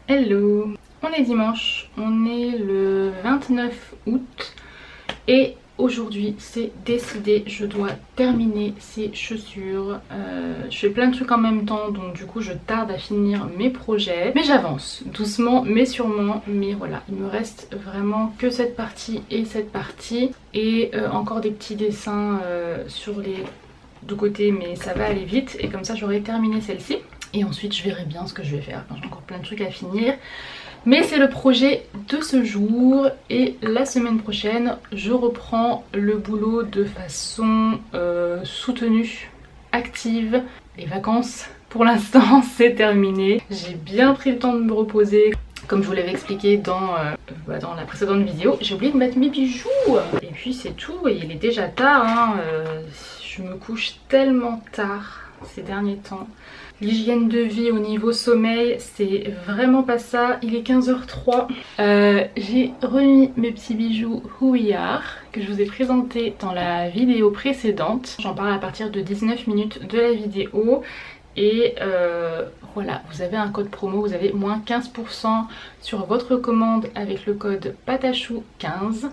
Hello, on est dimanche, on est le 29 août et aujourd'hui c'est décidé, je dois terminer ces chaussures. Je fais plein de trucs en même temps donc du coup je tarde à finir mes projets. Mais j'avance doucement mais sûrement, mais voilà, il me reste vraiment que cette partie et cette partie. Et encore des petits dessins sur les deux côtés mais ça va aller vite et comme ça j'aurai terminé celle-ci. Et ensuite je verrai bien ce que je vais faire, enfin, j'ai encore plein de trucs à finir. Mais c'est le projet de ce jour et la semaine prochaine je reprends le boulot de façon soutenue, active. Les vacances pour l'instant c'est terminé. J'ai bien pris le temps de me reposer. Comme je vous l'avais expliqué dans la précédente vidéo, j'ai oublié de mettre mes bijoux. Et puis c'est tout, et il est déjà tard, hein. Je me couche tellement tard ces derniers temps. L'hygiène de vie au niveau sommeil, c'est vraiment pas ça. Il est 15h03. J'ai remis mes petits bijoux Who We Are que je vous ai présenté dans la vidéo précédente. J'en parle à partir de 19 minutes de la vidéo. Et voilà, vous avez un code promo, vous avez moins 15% sur votre commande avec le code PATACHOU15.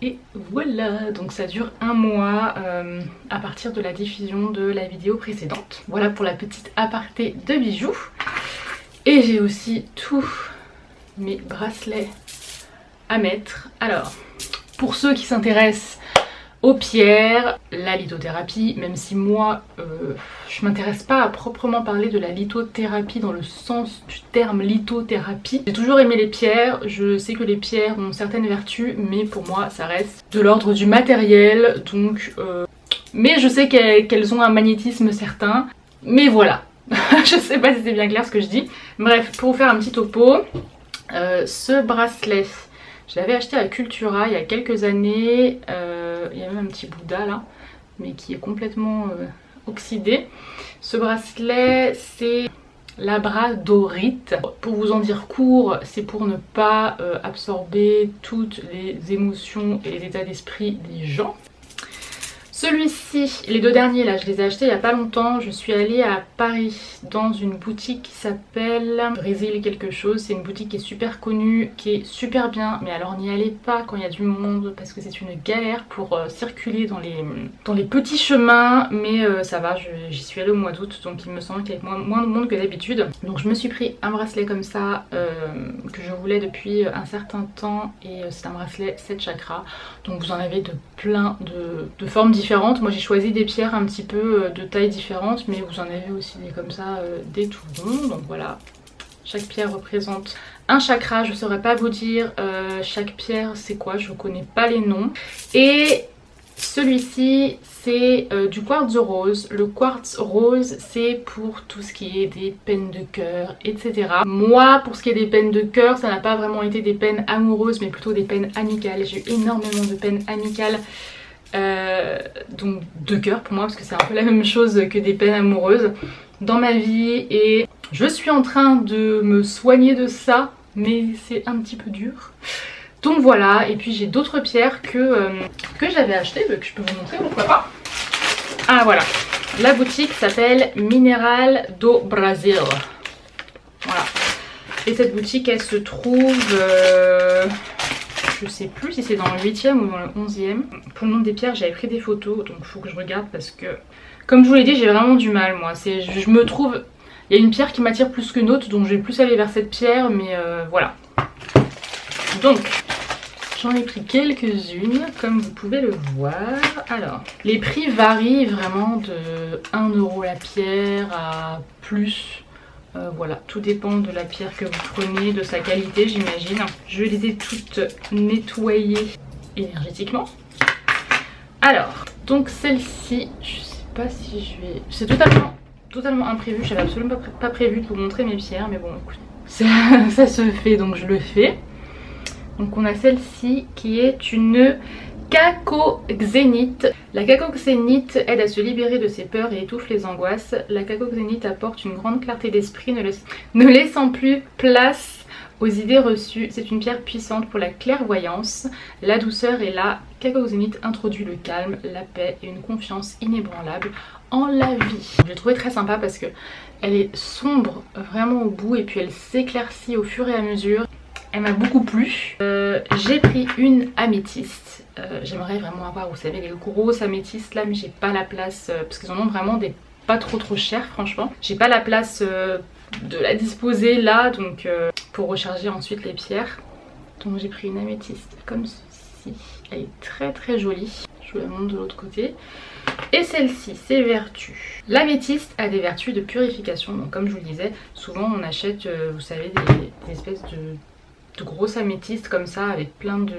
Et voilà, donc ça dure un mois à partir de la diffusion de la vidéo précédente. Voilà pour la petite aparté de bijoux. Et j'ai aussi tous mes bracelets à mettre. Alors, pour ceux qui s'intéressent aux pierres, la lithothérapie, même si moi je m'intéresse pas à proprement parler de la lithothérapie dans le sens du terme lithothérapie. J'ai toujours aimé les pierres, je sais que les pierres ont certaines vertus, mais pour moi ça reste de l'ordre du matériel, donc mais je sais qu'elles ont un magnétisme certain, mais voilà. Je sais pas si c'est bien clair ce que je dis. Bref, pour vous faire un petit topo, ce bracelet, je l'avais acheté à Cultura il y a quelques années. Il y a même un petit Bouddha là, mais qui est complètement oxydé. Ce bracelet, c'est labradorite. Pour vous en dire court, c'est pour ne pas absorber toutes les émotions et les états d'esprit des gens. Celui-ci, les deux derniers là, je les ai achetés il n'y a pas longtemps. Je suis allée à Paris dans une boutique qui s'appelle Brésil quelque chose. C'est une boutique qui est super connue, qui est super bien. Mais alors n'y allez pas quand il y a du monde parce que c'est une galère pour circuler dans les petits chemins. Mais ça va, j'y suis allée au mois d'août donc il me semble qu'il y avait moins de monde que d'habitude. Donc je me suis pris un bracelet comme ça que je voulais depuis un certain temps. Et c'est un bracelet 7 chakras. Donc vous en avez de plein de formes différentes. Moi j'ai choisi des pierres un petit peu de taille différente, mais vous en avez aussi des comme ça, des tout ronds. Donc voilà, chaque pierre représente un chakra. Je saurais pas vous dire chaque pierre c'est quoi, je connais pas les noms. Et celui-ci c'est du quartz rose. Le quartz rose c'est pour tout ce qui est des peines de cœur, etc. Moi pour ce qui est des peines de cœur, ça n'a pas vraiment été des peines amoureuses mais plutôt des peines amicales. J'ai eu énormément de peines amicales. Donc de cœur pour moi parce que c'est un peu la même chose que des peines amoureuses dans ma vie et je suis en train de me soigner de ça mais c'est un petit peu dur. Donc voilà, et puis j'ai d'autres pierres que j'avais achetées, que je peux vous montrer, pourquoi pas. Ah voilà, la boutique s'appelle Mineral do Brasil. Voilà, et cette boutique elle se trouve... je sais plus si c'est dans le 8e ou dans le 11e. Pour le nom des pierres, j'avais pris des photos, donc il faut que je regarde parce que, comme je vous l'ai dit, j'ai vraiment du mal moi. Je me trouve, il y a une pierre qui m'attire plus qu'une autre, donc je vais plus aller vers cette pierre, mais voilà. Donc, j'en ai pris quelques-unes, comme vous pouvez le voir. Alors, les prix varient vraiment de 1 € la pierre à plus. Voilà, tout dépend de la pierre que vous prenez, de sa qualité j'imagine. Je les ai toutes nettoyées énergétiquement. Alors, donc celle-ci, je sais pas si je vais... C'est totalement imprévu, j'avais absolument pas prévu de vous montrer mes pierres, mais bon écoute, ça se fait donc je le fais. Donc on a celle-ci qui est une cacoxénite. La cacoxénite aide à se libérer de ses peurs et étouffe les angoisses. La cacoxénite apporte une grande clarté d'esprit, ne laissant plus place aux idées reçues. C'est une pierre puissante pour la clairvoyance, la douceur et la cacoxénite introduit le calme, la paix et une confiance inébranlable en la vie. Je l'ai trouvée très sympa parce que elle est sombre vraiment au bout et puis elle s'éclaircit au fur et à mesure. Elle m'a beaucoup plu. J'ai pris une améthyste. J'aimerais vraiment avoir, vous savez, les grosses améthystes là, mais j'ai pas la place parce qu'ils en ont vraiment des pas trop chers franchement. J'ai pas la place de la disposer là, donc pour recharger ensuite les pierres. Donc j'ai pris une améthyste comme ceci. Elle est très jolie. Je vous la montre de l'autre côté. Et celle-ci, c'est vertus. L'améthyste a des vertus de purification. Donc comme je vous le disais, souvent on achète, vous savez, des espèces de grosses améthystes comme ça avec plein de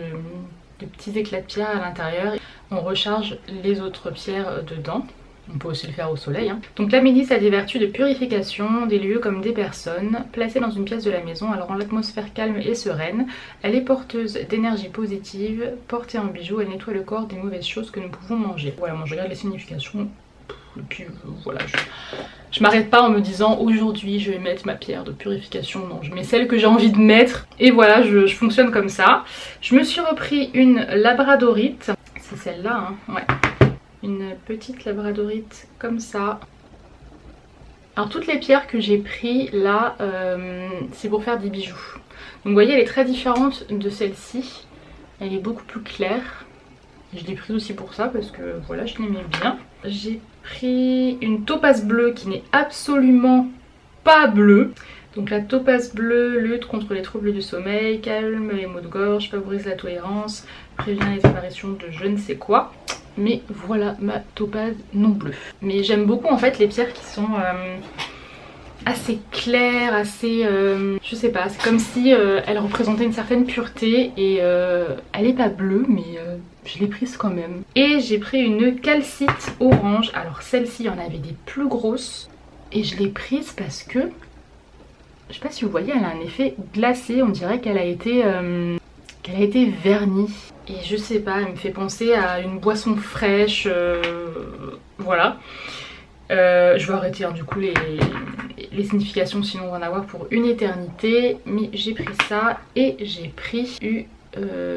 petits éclats de pierre à l'intérieur. On recharge les autres pierres dedans. On peut aussi le faire au soleil. Donc l'améthyste a des vertus de purification des lieux comme des personnes. Placée dans une pièce de la maison, elle rend l'atmosphère calme et sereine. Elle est porteuse d'énergie positive. Portée en bijou, elle nettoie le corps des mauvaises choses que nous pouvons manger. Voilà, moi je regarde les significations. Et puis voilà, je m'arrête pas en me disant aujourd'hui je vais mettre ma pierre de purification. Non, je mets celle que j'ai envie de mettre. Et voilà, je fonctionne comme ça. Je me suis repris une labradorite. C'est celle-là, hein, ouais. Une petite labradorite comme ça. Alors toutes les pierres que j'ai pris là, c'est pour faire des bijoux. Donc vous voyez, elle est très différente de celle-ci. Elle est beaucoup plus claire. Je l'ai prise aussi pour ça parce que voilà, je l'aimais bien. J'ai pris une topaze bleue qui n'est absolument pas bleue. Donc la topaze bleue lutte contre les troubles du sommeil, calme les maux de gorge, favorise la tolérance, prévient les apparitions de je ne sais quoi. Mais voilà ma topaze non bleue. Mais j'aime beaucoup en fait les pierres qui sont assez claires, assez... je sais pas, c'est comme si elle représentait une certaine pureté et elle est pas bleue mais je l'ai prise quand même. Et j'ai pris une calcite orange. Alors celle-ci, il y en avait des plus grosses et je l'ai prise parce que... Je sais pas si vous voyez, elle a un effet glacé, on dirait qu'elle a été vernie. Et je sais pas, elle me fait penser à une boisson fraîche, voilà. Je vais arrêter du coup les significations, sinon on va en avoir pour une éternité. Mais j'ai pris ça et j'ai pris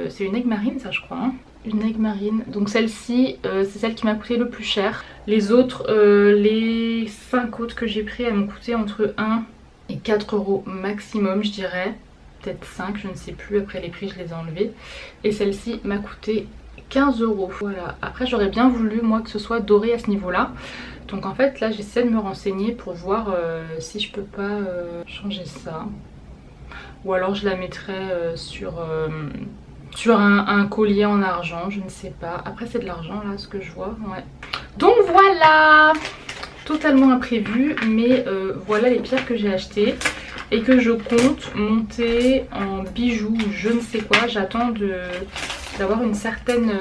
c'est une aigue marine ça je crois, hein. Une aigue marine. Donc celle-ci, c'est celle qui m'a coûté le plus cher. Les autres, les 5 autres que j'ai pris, elles m'ont coûté entre 1 et 4 € maximum je dirais. Peut-être 5, je ne sais plus, après les prix je les ai enlevés. Et celle-ci m'a coûté 15 €. Voilà, après j'aurais bien voulu moi que ce soit doré à ce niveau là. Donc en fait là j'essaie de me renseigner pour voir si je peux pas changer ça. Ou alors je la mettrais sur un collier en argent, je ne sais pas. Après c'est de l'argent là ce que je vois, ouais. Donc voilà, totalement imprévu, mais voilà les pierres que j'ai achetées et que je compte monter en bijoux, je ne sais quoi. J'attends d'avoir une certaine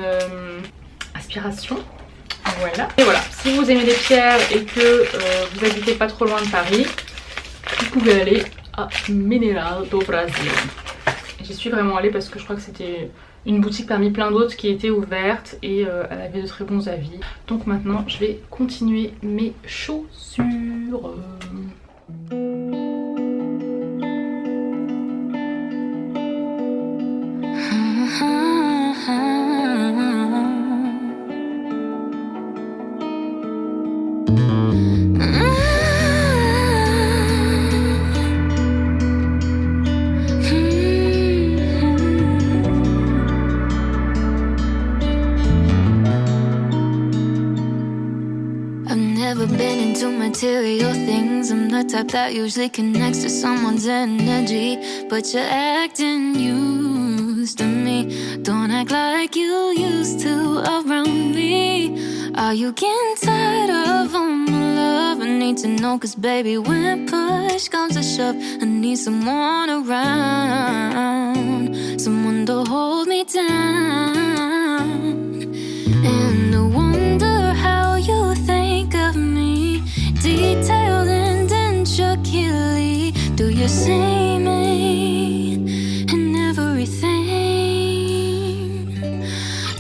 aspiration. Voilà. Et voilà, si vous aimez les pierres et que vous habitez pas trop loin de Paris, vous pouvez aller à Mineral do Brasil. J'y suis vraiment allée parce que je crois que c'était une boutique parmi plein d'autres qui était ouverte et elle avait de très bons avis. Donc maintenant je vais continuer mes chaussures. Material things, I'm the type that usually connects to someone's energy, but you're acting used to me. Don't act like you used to around me. Are you getting tired of all my love? I need to know, cause baby when push comes to shove, I need someone around, someone to hold me down. And I wonder how you think of me, detailed and intricately. Do you see me in everything?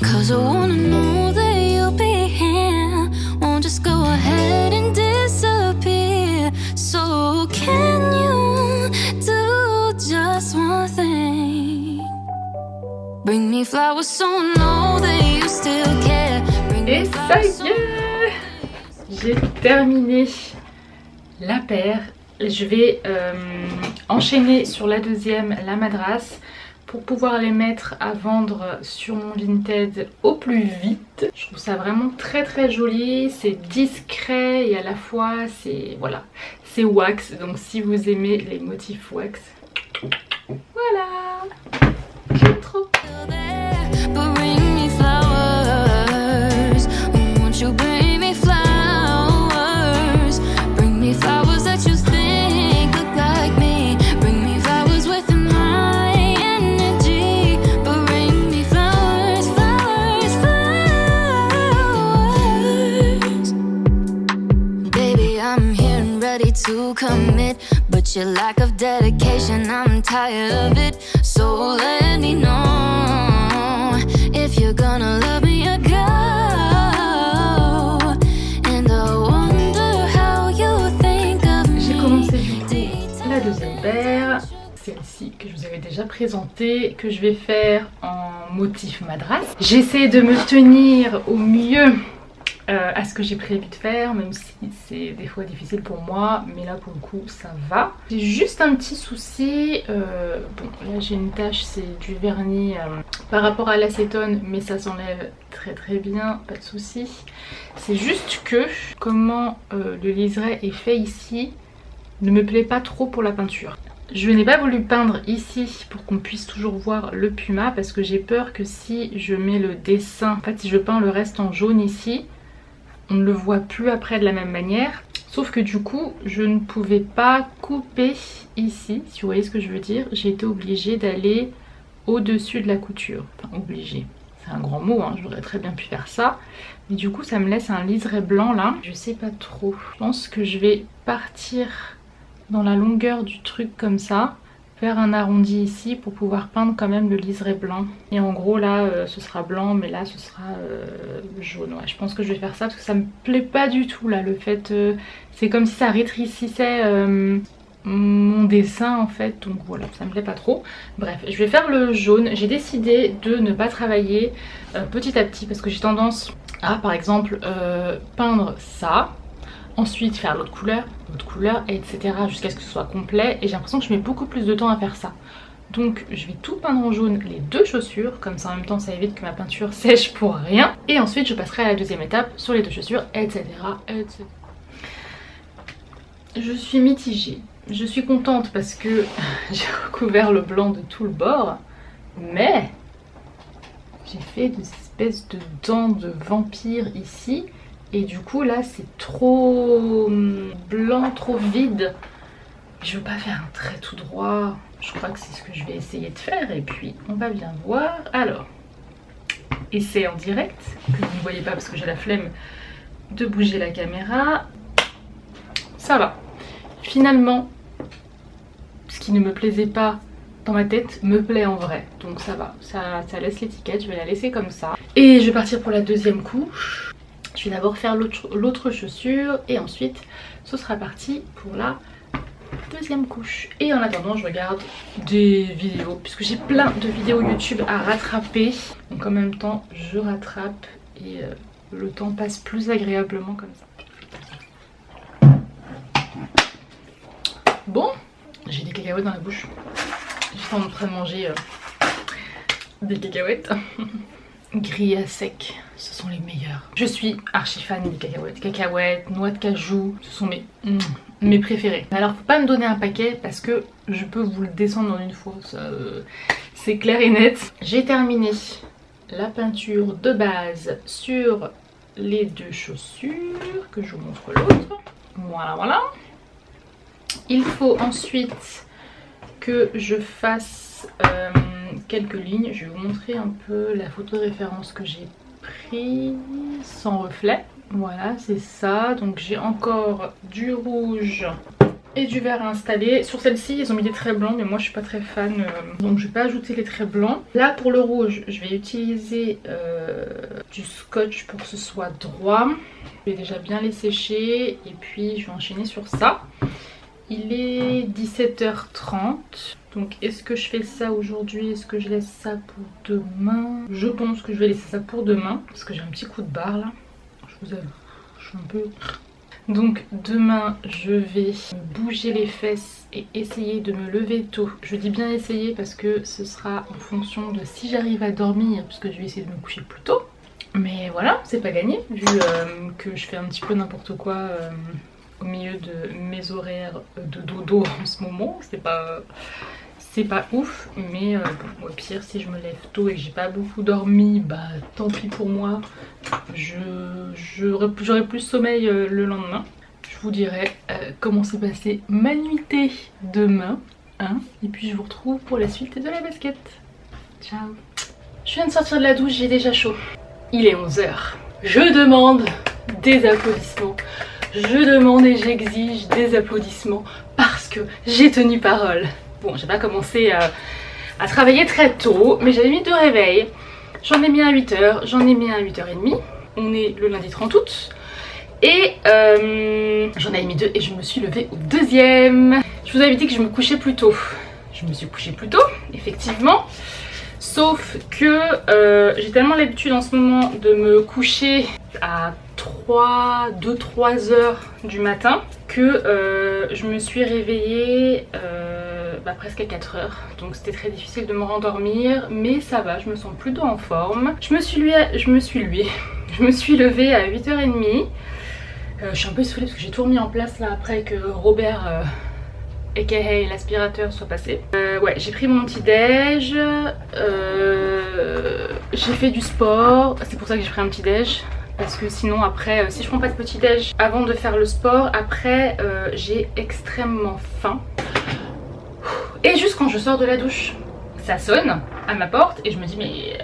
Cause I wanna know that you'll be here, won't just go ahead and disappear. So can you do just one thing? Bring me flowers so I know that you still care. Et ça y est, j'ai terminé la paire. Je vais enchaîner sur la deuxième, la Madras, pour pouvoir les mettre à vendre sur mon Vinted au plus vite. Je trouve ça vraiment très très joli, c'est discret et à la fois c'est voilà, c'est wax. Donc si vous aimez les motifs wax, voilà, j'aime trop. To commit, but your lack of dedication, I'm tired of it. So let me know if you're gonna love me or go. And I wonder how you think of me. J'ai commencé du coup la deuxième paire, celle-ci que je vous avais déjà présentée, que je vais faire en motif Madras. J'essaie de me tenir au mieux à ce que j'ai prévu de faire, même si c'est des fois difficile pour moi, mais là pour le coup ça va. J'ai juste un petit souci, bon là j'ai une tache, c'est du vernis par rapport à l'acétone, mais ça s'enlève très très bien, pas de souci. C'est juste que comment le liseré est fait ici ne me plaît pas trop pour la peinture. Je n'ai pas voulu peindre ici pour qu'on puisse toujours voir le puma, parce que j'ai peur que si je mets le dessin, en fait si je peins le reste en jaune ici, on ne le voit plus après de la même manière. Sauf que du coup je ne pouvais pas couper ici, si vous voyez ce que je veux dire. J'ai été obligée d'aller au-dessus de la couture. Enfin obligée, c'est un grand mot, hein. J'aurais très bien pu faire ça. Mais du coup ça me laisse un liseré blanc là. Je sais pas trop. Je pense que je vais partir dans la longueur du truc comme ça, faire un arrondi ici pour pouvoir peindre quand même le liseré blanc. Et en gros là ce sera blanc, mais là ce sera jaune. Ouais, je pense que je vais faire ça parce que ça me plaît pas du tout là, le fait c'est comme si ça rétrécissait mon dessin en fait, donc voilà, ça me plaît pas trop. Bref, je vais faire le jaune. J'ai décidé de ne pas travailler petit à petit, parce que j'ai tendance à par exemple peindre ça, ensuite faire l'autre couleur, etc. jusqu'à ce que ce soit complet, et j'ai l'impression que je mets beaucoup plus de temps à faire ça. Donc je vais tout peindre en jaune les deux chaussures, comme ça en même temps ça évite que ma peinture sèche pour rien. Et ensuite je passerai à la deuxième étape sur les deux chaussures, etc. etc. Je suis mitigée. Je suis contente parce que j'ai recouvert le blanc de tout le bord, mais j'ai fait des espèces de dents de vampire ici. Et du coup là c'est trop blanc, trop vide. Je veux pas faire un trait tout droit. Je crois que c'est ce que je vais essayer de faire et puis on va bien voir. Alors, essai en direct, que vous ne voyez pas parce que j'ai la flemme de bouger la caméra. Ça va. Finalement, ce qui ne me plaisait pas dans ma tête me plaît en vrai. Donc ça va, ça laisse l'étiquette, je vais la laisser comme ça. Et je vais partir pour la deuxième couche. Je vais d'abord faire l'autre chaussure et ensuite ce sera parti pour la deuxième couche. Et en attendant je regarde des vidéos puisque j'ai plein de vidéos YouTube à rattraper. Donc en même temps je rattrape et le temps passe plus agréablement comme ça. Bon, j'ai des cacahuètes dans la bouche. J'étais en train de manger des cacahuètes. Grillées à sec, ce sont les meilleurs. Je suis archi fan des cacahuètes. Cacahuètes, noix de cajou, ce sont mes préférés. Alors faut pas me donner un paquet parce que je peux vous le descendre en une fois. C'est clair et net. J'ai terminé la peinture de base sur les deux chaussures, que je vous montre l'autre. Voilà, voilà. Il faut ensuite que je fasse quelques lignes. Je vais vous montrer un peu la photo de référence que j'ai prise sans reflet. Voilà, c'est ça. Donc j'ai encore du rouge et du vert à installer. Sur celle-ci ils ont mis des traits blancs, mais moi je suis pas très fan, donc je vais pas ajouter les traits blancs. Là pour le rouge je vais utiliser du scotch pour que ce soit droit. Je vais déjà bien les sécher et puis je vais enchaîner sur ça. Il est 17h30. Donc est-ce que je fais ça aujourd'hui? Est-ce que je laisse ça pour demain? Je pense que je vais laisser ça pour demain parce que j'ai un petit coup de barre là. Je vous avoue, je suis un peu Donc demain je vais bouger les fesses et essayer de me lever tôt. Je dis bien essayer parce que ce sera en fonction de si j'arrive à dormir, puisque je vais essayer de me coucher plus tôt. Mais voilà, c'est pas gagné vu que je fais un petit peu n'importe quoi au milieu de mes horaires de dodo en ce moment. C'est pas ouf, mais bon, au pire si je me lève tôt et que j'ai pas beaucoup dormi, bah tant pis pour moi, j'aurai plus sommeil le lendemain. Je vous dirai comment s'est passée ma nuitée demain, hein, et puis je vous retrouve pour la suite de la basket. Ciao. Je viens de sortir de la douche, j'ai déjà chaud. Il est 11 h. Je demande des applaudissements. Je demande et j'exige des applaudissements parce que j'ai tenu parole. Bon, j'ai pas commencé à travailler très tôt, mais j'avais mis 2 réveils. J'en ai mis un à 8 h, j'en ai mis un à 8 h 30. On est le lundi 30 août. Et j'en avais mis 2 et je me suis levée au 2e. Je vous avais dit que je me couchais plus tôt. Je me suis couchée plus tôt, effectivement. Sauf que j'ai tellement l'habitude en ce moment de me coucher à 2-3 heures du matin que je me suis réveillée presque à 4 heures. Donc c'était très difficile de me rendormir, mais ça va, je me sens plutôt en forme. Je me suis levée à 8 h 30. Je suis un peu essoufflée parce que j'ai tout remis en place là après que Robert aka l'aspirateur soit passé. Ouais, j'ai pris mon petit déj, j'ai fait du sport, c'est pour ça que j'ai pris un petit déj. Parce que sinon après, si je prends pas de petit déj avant de faire le sport, après j'ai extrêmement faim. Et juste quand je sors de la douche, ça sonne à ma porte et je me dis mais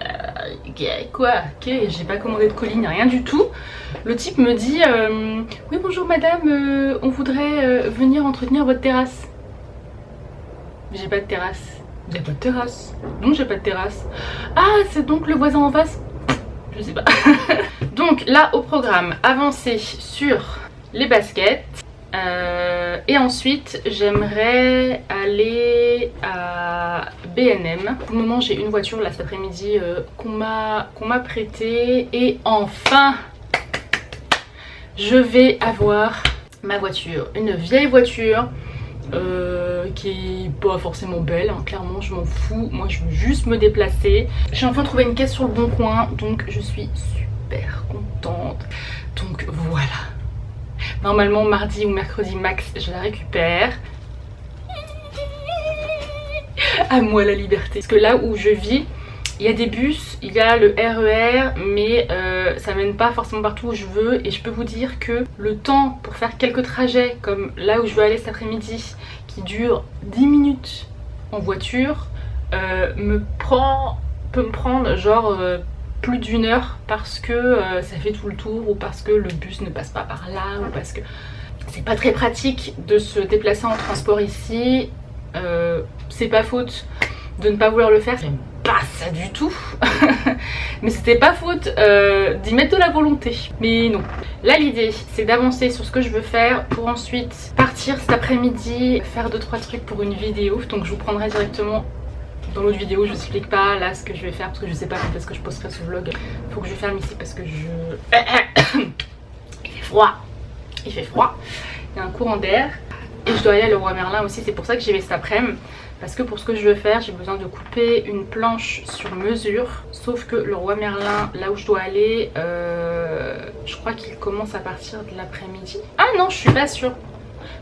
quoi, j'ai pas commandé de colis ni rien du tout. Le type me dit oui bonjour madame, on voudrait venir entretenir votre terrasse. J'ai pas de terrasse. Vous avez pas de terrasse? Non, j'ai pas de terrasse. Ah, c'est donc le voisin en face? Je sais pas. Donc là au programme, avancer sur les baskets. Et ensuite j'aimerais aller à B&M. Pour le moment j'ai une voiture là cet après-midi qu'on m'a prêtée. Et enfin je vais avoir ma voiture. Une vieille voiture qui est pas forcément belle, hein. Clairement je m'en fous, moi je veux juste me déplacer. J'ai enfin trouvé une caisse sur le bon coin, donc je suis super contente. Donc voilà, normalement mardi ou mercredi max je la récupère. À moi la liberté. Parce que là où je vis, il y a des bus, il y a le RER, mais ça mène pas forcément partout où je veux. Et je peux vous dire que le temps pour faire quelques trajets, comme là où je veux aller cet après-midi, qui dure 10 minutes en voiture, peut me prendre genre plus d'1 heure parce que ça fait tout le tour, ou parce que le bus ne passe pas par là, ou parce que c'est pas très pratique de se déplacer en transport ici. C'est pas faute de ne pas vouloir le faire, j'aime pas ça du tout. Mais c'était pas faute d'y mettre de la volonté. Mais non, là l'idée c'est d'avancer sur ce que je veux faire pour ensuite partir cet après-midi, faire 2-3 trucs pour une vidéo. Donc je vous prendrai directement dans l'autre vidéo. Je vous explique pas là ce que je vais faire parce que je sais pas quand est-ce que je posterai ce vlog. Faut que je ferme ici parce que il fait froid. Il fait froid, il y a un courant d'air. Et je dois aller à Leroy Merlin aussi, c'est pour ça que j'y vais cet après-midi. Parce que pour ce que je veux faire, j'ai besoin de couper une planche sur mesure. Sauf que le Leroy Merlin, là où je dois aller, je crois qu'il commence à partir de l'après-midi. Ah non, je suis pas sûre.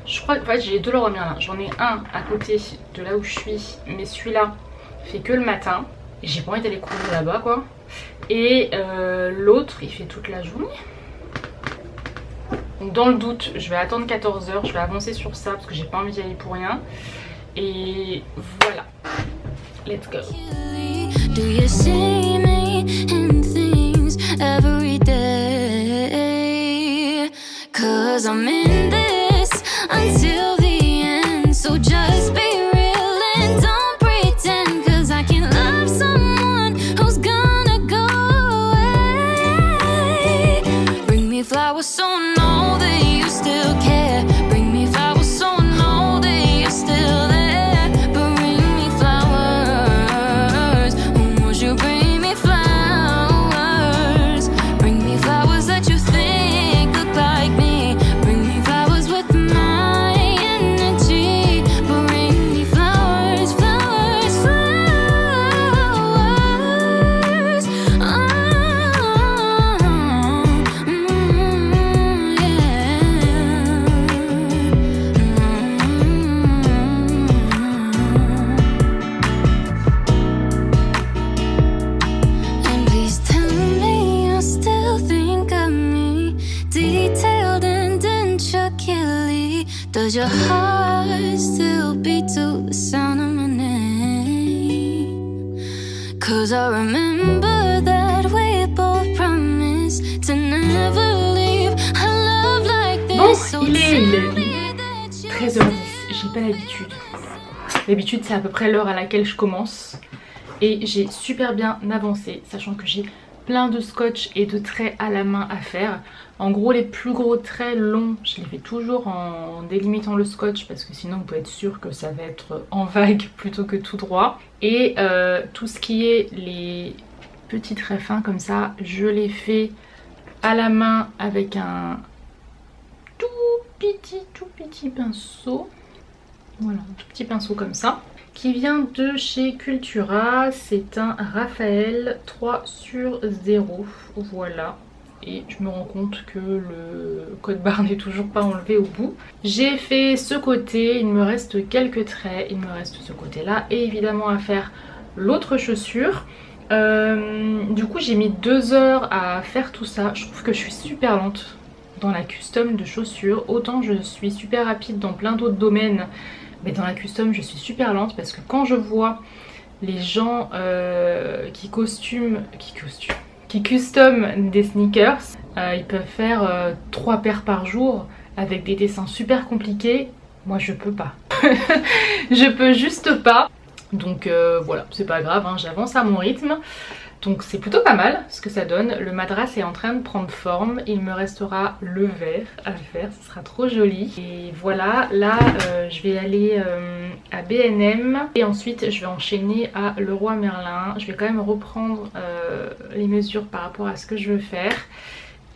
Je crois que j'ai 2 Leroy Merlin. J'en ai un à côté de là où je suis, mais celui-là fait que le matin. Et j'ai pas envie d'aller courir là-bas quoi. Et l'autre, il fait toute la journée. Donc dans le doute, je vais attendre 14 h, je vais avancer sur ça parce que j'ai pas envie d'y aller pour rien. Et voilà, let's go. Do you see me in things every day? 'Cause I'm in this until the end. So just be real and don't pretend. 'Cause I can love someone who's gonna go away. Bring me flowers so know that you still care. Bring me flowers so know that you're still there. Bring me flowers that you think look like me. Bring me Does your heart still beat to the sound of my name? 'Cause I remember that we both promised to never leave a love like this. Bon, So il tell est me that you 13h10, j'ai pas l'habitude. D'habitude c'est à peu près l'heure à laquelle je commence. Et j'ai super bien avancé, sachant que j'ai plein de scotch et de traits à la main à faire. En gros les plus gros traits longs, je les fais toujours en délimitant le scotch parce que sinon vous pouvez être sûr que ça va être en vague plutôt que tout droit. Et tout ce qui est les petits traits fins comme ça, je les fais à la main avec un tout petit pinceau. Voilà, un tout petit pinceau comme ça. Qui vient de chez Cultura, c'est un Raphaël 3/0, voilà. Et je me rends compte que le code barre n'est toujours pas enlevé au bout. J'ai fait ce côté, il me reste quelques traits, il me reste ce côté là et évidemment à faire l'autre chaussure. Du coup j'ai mis 2 heures à faire tout ça, je trouve que je suis super lente dans la custom de chaussures. Autant je suis super rapide dans plein d'autres domaines, mais dans la custom je suis super lente parce que quand je vois les gens qui custom des sneakers, ils peuvent faire 3 paires par jour avec des dessins super compliqués. Moi je peux pas. Je peux juste pas. Donc voilà, c'est pas grave, hein, j'avance à mon rythme. Donc c'est plutôt pas mal ce que ça donne. Le madras est en train de prendre forme. Il me restera le vert à faire, ce sera trop joli. Et voilà, là je vais aller à B&M et ensuite je vais enchaîner à Leroy Merlin. Je vais quand même reprendre les mesures par rapport à ce que je veux faire.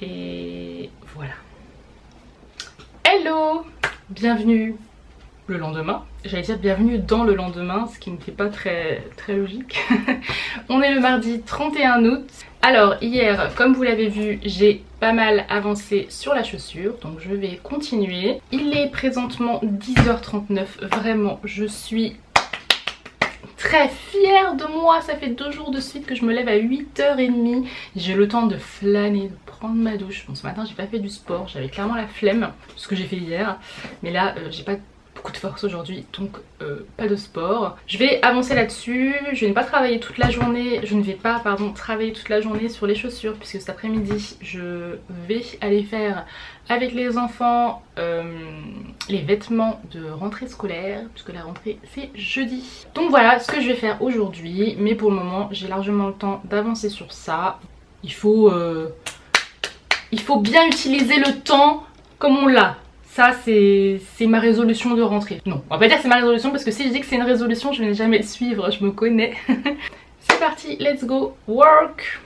Et voilà. Hello! Bienvenue le lendemain. J'allais dire bienvenue dans le lendemain, ce qui ne fait pas très logique. On est le mardi 31 août. Alors hier, comme vous l'avez vu, j'ai pas mal avancé sur la chaussure, donc je vais continuer. Il est présentement 10h39, vraiment je suis très fière de moi. Ça fait 2 jours de suite que je me lève à 8h30. J'ai le temps de flâner, de prendre ma douche. Bon, ce matin j'ai pas fait du sport, j'avais clairement la flemme, ce que j'ai fait hier. Mais là j'ai pas beaucoup de force aujourd'hui, donc pas de sport. Je vais avancer là-dessus. Je ne vais pas travailler toute la journée. Je ne vais pas, pardon, travailler toute la journée sur les chaussures, puisque cet après-midi je vais aller faire avec les enfants les vêtements de rentrée scolaire, puisque la rentrée c'est jeudi. Donc voilà ce que je vais faire aujourd'hui, mais pour le moment j'ai largement le temps d'avancer sur ça. Il faut bien utiliser le temps comme on l'a. Ça c'est ma résolution de rentrée. Non, on va pas dire que c'est ma résolution parce que si je dis que c'est une résolution, je ne vais jamais le suivre, je me connais. C'est parti, let's go work!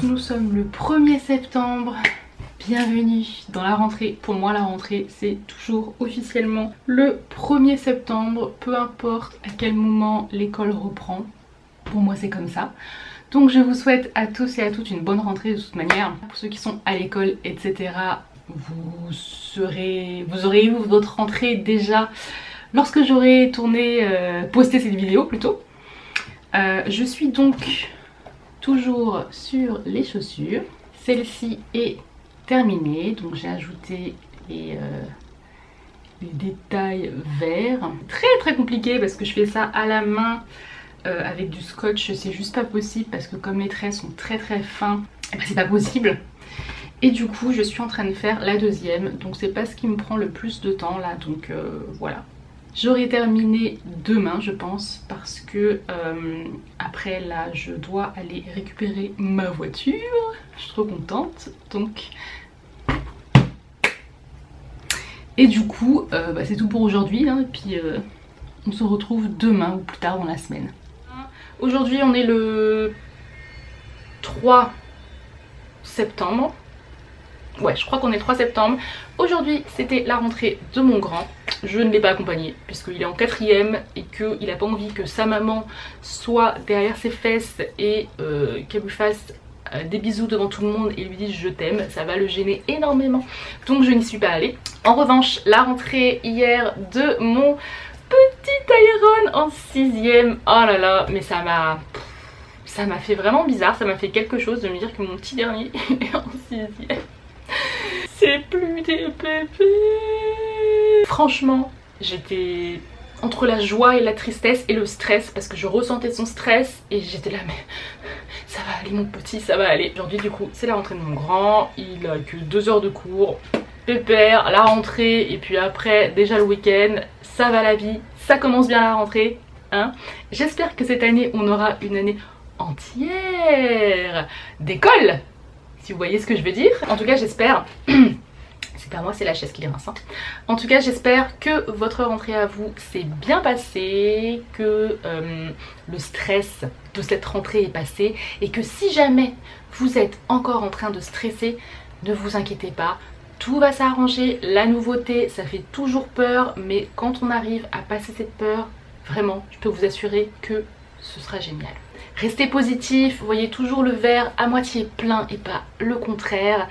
Nous sommes le 1er septembre, bienvenue dans la rentrée. Pour moi la rentrée c'est toujours officiellement le 1er septembre, peu importe à quel moment l'école reprend, pour moi c'est comme ça. Donc je vous souhaite à tous et à toutes une bonne rentrée de toute manière. Pour ceux qui sont à l'école etc, vous aurez eu votre rentrée déjà lorsque j'aurai tourné, posté cette vidéo plutôt. Je suis donc toujours sur les chaussures. Celle-ci est terminée, donc j'ai ajouté les détails verts. Très compliqué parce que je fais ça à la main avec du scotch, c'est juste pas possible parce que comme les traits sont très fins, eh ben, c'est pas possible. Et du coup je suis en train de faire la deuxième, donc c'est pas ce qui me prend le plus de temps là, donc voilà. J'aurai terminé demain je pense, parce que après là je dois aller récupérer ma voiture. Je suis trop contente, donc... Et du coup bah, c'est tout pour aujourd'hui hein, et puis on se retrouve demain ou plus tard dans la semaine. Aujourd'hui on est le 3 septembre. Ouais, je crois qu'on est 3 septembre. Aujourd'hui, c'était la rentrée de mon grand. Je ne l'ai pas accompagné puisqu'il est en 4ème et qu'il n'a pas envie que sa maman soit derrière ses fesses et qu'elle lui fasse des bisous devant tout le monde et lui dise je t'aime. Ça va le gêner énormément. Donc je n'y suis pas allée. En revanche, la rentrée hier de mon petit Tyrone en 6ème. Oh là là, mais ça m'a fait vraiment bizarre. Ça m'a fait quelque chose de me dire que mon petit dernier est en 6ème. C'est plus des bébés. Franchement, j'étais entre la joie et la tristesse et le stress parce que je ressentais son stress et j'étais là mais ça va aller mon petit, ça va aller. Aujourd'hui du coup c'est la rentrée de mon grand, il a que 2 heures de cours, pépère, la rentrée et puis après déjà le week-end, ça va la vie, ça commence bien la rentrée. Hein. J'espère que cette année on aura une année entière d'école. Si vous voyez ce que je veux dire. En tout cas j'espère, c'est pas moi c'est la chaise qui grince hein. En tout cas j'espère que votre rentrée à vous s'est bien passée, que le stress de cette rentrée est passé et que si jamais vous êtes encore en train de stresser, ne vous inquiétez pas, tout va s'arranger. La nouveauté ça fait toujours peur, mais quand on arrive à passer cette peur, vraiment je peux vous assurer que ce sera génial. Restez positif, voyez toujours le verre à moitié plein et pas le contraire.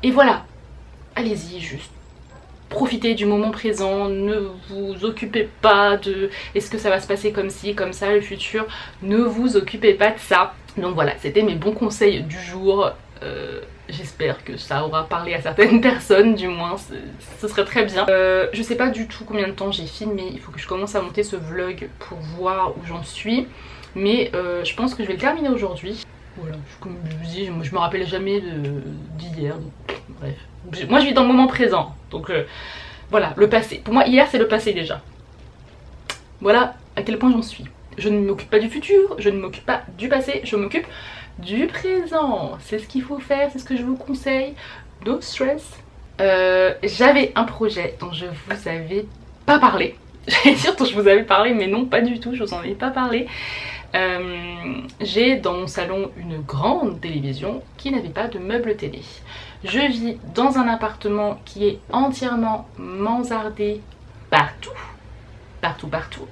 Et voilà, allez-y, juste profitez du moment présent, ne vous occupez pas de est-ce que ça va se passer comme ci, comme ça, le futur. Ne vous occupez pas de ça. Donc voilà, c'était mes bons conseils du jour. J'espère que ça aura parlé à certaines personnes, du moins ce serait très bien. Je sais pas du tout combien de temps j'ai filmé, il faut que je commence à monter ce vlog pour voir où j'en suis. Mais je pense que je vais le terminer aujourd'hui. Voilà, comme je vous dis, je me rappelle jamais d'hier. Bref, moi je vis dans le moment présent. Donc voilà, le passé. Pour moi hier c'est le passé déjà. Voilà à quel point j'en suis. Je ne m'occupe pas du futur, je ne m'occupe pas du passé, je m'occupe du présent. C'est ce qu'il faut faire, c'est ce que je vous conseille. No stress. J'avais un projet dont je vous avais pas parlé. J'allais dire dont je vous avais parlé, mais non pas du tout, je vous en ai pas parlé. J'ai dans mon salon une grande télévision qui n'avait pas de meubles télé. Je vis dans un appartement qui est entièrement mansardé partout,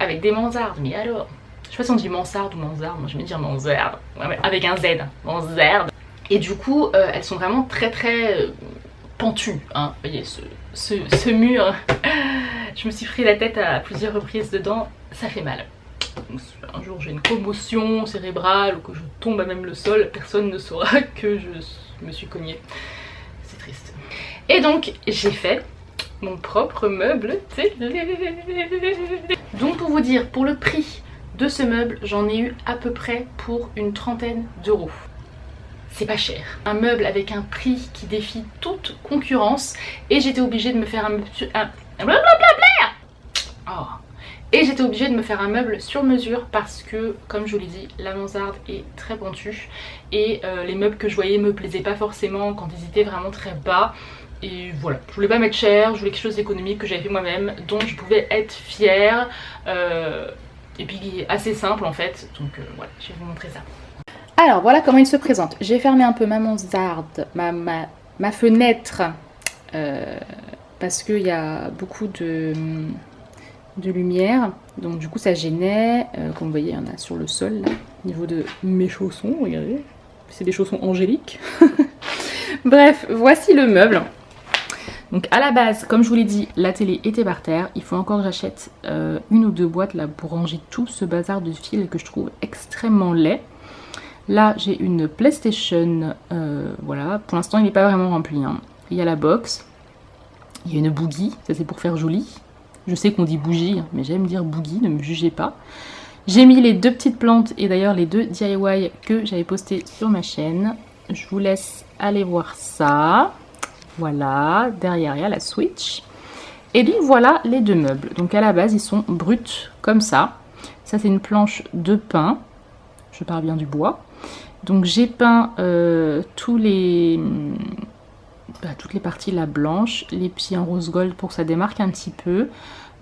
avec des mansardes. Mais alors, je sais pas si on dit mansarde ou mansarde, moi je vais dire mansarde, ouais, avec un Z, mansarde. Et du coup, elles sont vraiment très pentues, hein. Vous voyez ce mur, je me suis pris la tête à plusieurs reprises dedans, ça fait mal. Un jour j'ai une commotion cérébrale ou que je tombe à même le sol, personne ne saura que je me suis cognée. C'est triste. Et donc j'ai fait mon propre meuble télé. Donc pour vous dire, pour le prix de ce meuble, j'en ai eu à peu près pour une 30aine d'euros. C'est pas cher. Un meuble avec un prix qui défie toute concurrence et j'étais obligée de me faire Et j'étais obligée de me faire un meuble sur mesure parce que, comme je vous l'ai dit, la mansarde est très pentue et les meubles que je voyais me plaisaient pas forcément quand ils étaient vraiment très bas. Et voilà, je voulais pas mettre cher, je voulais quelque chose d'économique que j'avais fait moi-même, dont je pouvais être fière et puis assez simple en fait. Donc voilà, je vais vous montrer ça. Alors voilà comment il se présente. J'ai fermé un peu ma mansarde, ma fenêtre parce qu'il y a beaucoup de lumière, donc du coup ça gênait. Comme vous voyez, il y en a sur le sol là, au niveau de mes chaussons, regardez, c'est des chaussons angéliques. Bref, voici le meuble. Donc à la base, comme je vous l'ai dit, la télé était par terre. Il faut encore que j'achète une ou deux boîtes là pour ranger tout ce bazar de fil que je trouve extrêmement laid. Là j'ai une PlayStation, voilà, pour l'instant il n'est pas vraiment rempli, hein. Il y a la box, il y a une bougie, ça c'est pour faire joli. Je sais qu'on dit bougie, mais j'aime dire boogie, ne me jugez pas. J'ai mis les deux petites plantes et d'ailleurs les deux DIY que j'avais posté sur ma chaîne. Je vous laisse aller voir ça. Voilà, derrière il y a la switch. Et donc voilà les deux meubles. Donc à la base ils sont bruts comme ça. Ça c'est une planche de pin. Je parle bien du bois. Donc j'ai peint toutes les parties là blanches, les pieds en rose gold pour que ça démarque un petit peu.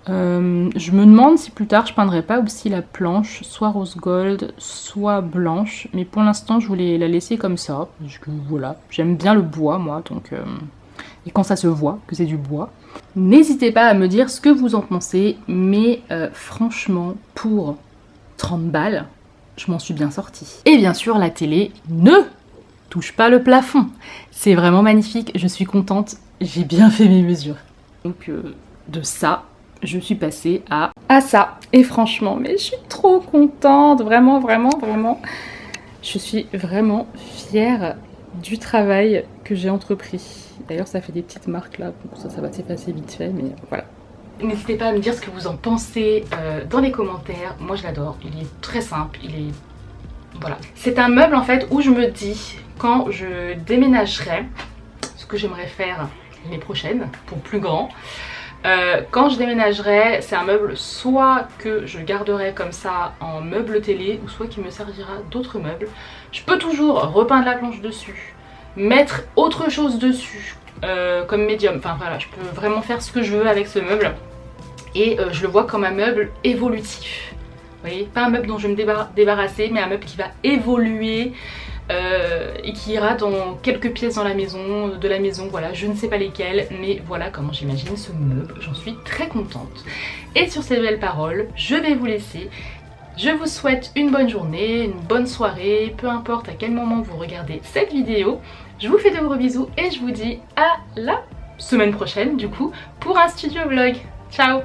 Je me demande si plus tard je peindrai pas aussi la planche, soit rose gold, soit blanche. Mais pour l'instant je voulais la laisser comme ça. Parce que voilà, j'aime bien le bois moi. Donc, et quand ça se voit que c'est du bois. N'hésitez pas à me dire ce que vous en pensez. Mais franchement, pour 30 balles, je m'en suis bien sortie. Et bien sûr, la télé ne touche pas le plafond. C'est vraiment magnifique, je suis contente, j'ai bien fait mes mesures. Donc de ça, je suis passée à ça. Et franchement, mais je suis trop contente, vraiment, vraiment, vraiment. Je suis vraiment fière du travail que j'ai entrepris. D'ailleurs, ça fait des petites marques là, donc ça va s'effacer vite fait, mais voilà. N'hésitez pas à me dire ce que vous en pensez dans les commentaires. Moi je l'adore, il est très simple, voilà. C'est un meuble en fait où je me dis, quand je déménagerai, ce que j'aimerais faire l'année prochaine, pour plus grand, quand je déménagerai, c'est un meuble soit que je garderai comme ça en meuble télé, ou soit qui me servira d'autres meubles. Je peux toujours repeindre la planche dessus, mettre autre chose dessus, comme médium, enfin voilà, je peux vraiment faire ce que je veux avec ce meuble. Et je le vois comme un meuble évolutif. Vous voyez, pas un meuble dont je vais me débarrasser, mais un meuble qui va évoluer et qui ira dans quelques pièces dans la maison, voilà, je ne sais pas lesquelles, mais voilà comment j'imagine ce meuble, j'en suis très contente. Et sur ces belles paroles, je vais vous laisser. Je vous souhaite une bonne journée, une bonne soirée, peu importe à quel moment vous regardez cette vidéo. Je vous fais de gros bisous et je vous dis à la semaine prochaine du coup pour un studio vlog. Ciao!